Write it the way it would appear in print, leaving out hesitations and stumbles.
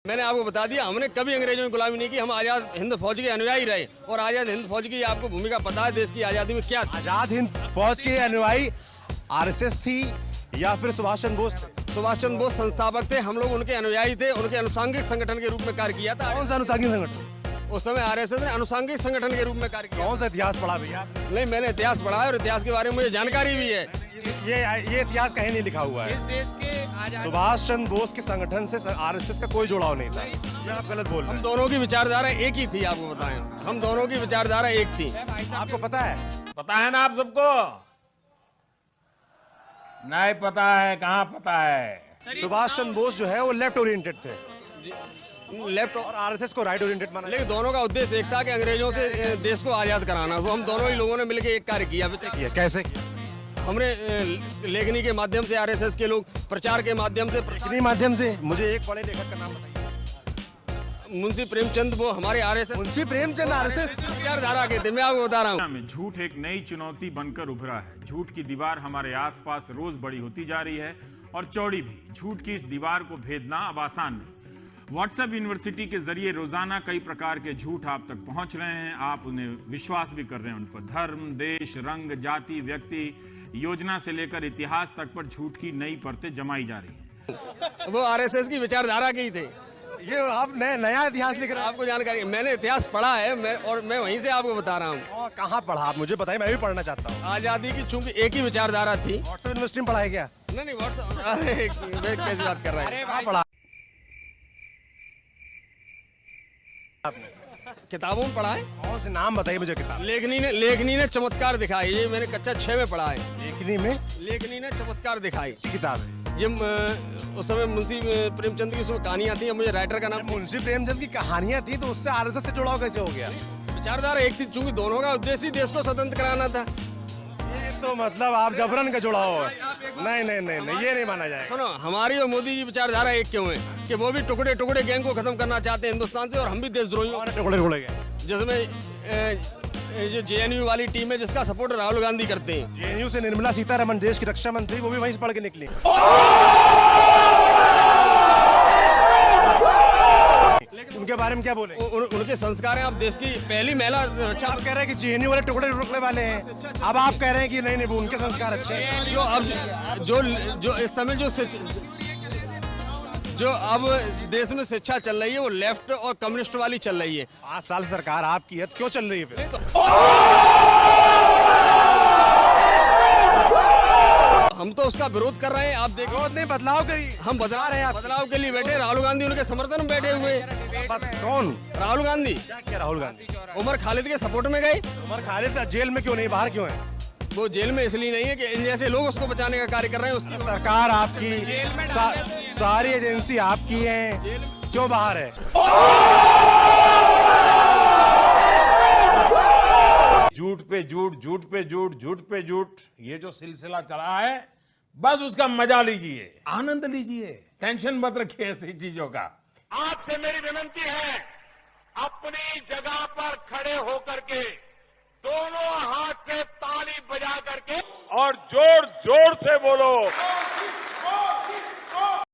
मैंने आपको बता दिया, हमने कभी अंग्रेजों की गुलामी नहीं की। हम आजाद हिंद फौज के अनुयायी रहे और आजाद हिंद फौज की आपको भूमिका पता है देश की आजादी में क्या था। आजाद हिंद फौज के अनुयायी आरएसएस थी या फिर सुभाष चंद्र बोस थे? सुभाष चंद्र बोस संस्थापक थे, हम लोग उनके अनुयायी थे, उनके अनुसांगिक संगठन के रूप में कार्य किया था। कौन सा अनुसांगिक संगठन? उस समय आरएसएस ने अनुसांगिक संगठन के रूप में कार्य किया। कौन सा इतिहास पढ़ा भैया? नहीं, मैंने इतिहास पढ़ा है और इतिहास के बारे में मुझे जानकारी भी है। ये इतिहास कहीं नहीं लिखा हुआ है। इस देश के सुभाष चंद्र बोस के संगठन से आरएसएस का कोई जुड़ाव नहीं था। ये आप गलत बोल रहे हम हैं। दोनों की विचारधारा एक ही थी, आपको बताएं। हम दोनों की विचारधारा एक थी। आपको पता है? पता है ना आप सबको? नहीं पता है? कहाँ पता है? सुभाष चंद्र बोस जो है वो लेफ्ट ओरिएंटेड थे लेफ्ट और आरएसएस को राइट ओरिएंटेड माना। लेकिन दोनों का उद्देश्य एक था कि अंग्रेजों से देश को आजाद कराना। वो हम दोनों ही लोगों ने मिलकर एक कार्य किया। ये कैसे किया? हमने लेखनी के माध्यम से, आरएसएस के लोग प्रचार के माध्यम से, कितनी माध्यम से? मुझे एक बड़े लेखक का नाम बताइए। मुंशी प्रेमचंद, वो हमारे आरएसएस मुंशी प्रेमचंद आरएसएस विचारधारा के थे। मैं आपको बता रहा हूँ। झूठ एक नई चुनौती बनकर उभरा है। झूठ की दीवार हमारे आसपास रोज बड़ी होती जा रही है और चौड़ी भी। झूठ की इस दीवार को भेदना अब आसान नहीं। व्हाट्सएप यूनिवर्सिटी के जरिए रोजाना कई प्रकार के झूठ आप तक पहुंच रहे हैं। आप उन्हें विश्वास भी कर रहे हैं। उन पर धर्म, देश, रंग, जाति, व्यक्ति, योजना से लेकर इतिहास तक पर झूठ की नई परतें जमाई जा रही हैं। वो आरएसएस की विचारधारा के ही थे। ये आप नया इतिहास लिख रहे हैं? आपको जानकारी, मैंने इतिहास पढ़ा है और मैं वहीं से आपको बता रहा हूँ। और कहाँ पढ़ा? आप मुझे बताइए, मैं भी पढ़ना चाहता हूँ। आजादी की चूंकि एक ही विचारधारा थी। व्हाट्सएप यूनिवर्सिटी में पढ़ा है क्या? नहीं, व्हाट्सएप, अरे कैसी बात कर रहा है? कहाँ पढ़ा आपने? किताबों में पढ़ा है। कौन से नाम बताइए मुझे किताब। लेखनी ने चमत्कार दिखाई। ये मैंने कक्षा 6 में पढ़ा है। लेखनी ने चमत्कार दिखाई की किताब है। ये उस समय मुंशी प्रेमचंद की उसमें कहानियां थी। मुझे राइटर का नाम, मुंशी प्रेमचंद की कहानियां थी, तो उससे आरएसएस से जुड़ाव कैसे हो गया? विचारधारा एक थी, चूंकि दोनों का उद्देश्य ही देश को स्वतंत्र कराना था। ये तो मतलब आप जबरन का जुड़ाव है। नहीं, ये नहीं माना जाएगा। सुनो, हमारी और मोदी की विचारधारा एक क्यों है कि वो भी टुकड़े टुकड़े गैंग को खत्म करना चाहते हैं हिंदुस्तान से, और हम भी देशद्रोहियों टुकड़े गए। जिसमें जो जेएनयू वाली टीम है जिसका सपोर्ट राहुल गांधी करते हैं। जेएनयू से निर्मला सीतारमण देश की रक्षा मंत्री, वो भी वहीं से पढ़ के निकली। उनके बारे में क्या बोले? उनके संस्कार हैं। आप देश की पहली महिला रक्षा। आप कह रहे हैं कि जेएनयू वाले टुकड़े वाले हैं, अब आप कह रहे हैं कि नहीं वो उनके संस्कार अच्छे हैं। जो इस समय जो अब देश में शिक्षा चल रही है वो लेफ्ट और कम्युनिस्ट वाली चल रही है। 5 साल सरकार आपकी है, तो क्यों चल रही है फिर? हम तो उसका विरोध कर रहे हैं। आप देखो, विरोध नहीं, बदलाव करिए। हम बदला रहे हैं। बदलाव के लिए बैठे। राहुल गांधी उनके समर्थन में बैठे हुए। कौन? राहुल गांधी। क्या राहुल गांधी? उमर खालिद के सपोर्ट में गए। उमर खालिद जेल में क्यों नहीं, बाहर क्यों है? वो जेल में इसलिए नहीं है कि इन जैसे लोग उसको बचाने का कार्य कर रहे हैं। उसकी सरकार आपकी, सारी एजेंसी आपकी है, क्यों बाहर है? झूठ पे झूठ, झूठ पे झूठ, झूठ पे झूठ, ये जो सिलसिला चला है, बस उसका मजा लीजिए, आनंद लीजिए, टेंशन मत रखिए ऐसी चीजों का। आपसे मेरी विनती है, अपनी जगह पर खड़े होकर के दोनों हाथ से ताली बजा करके और जोर जोर से बोलो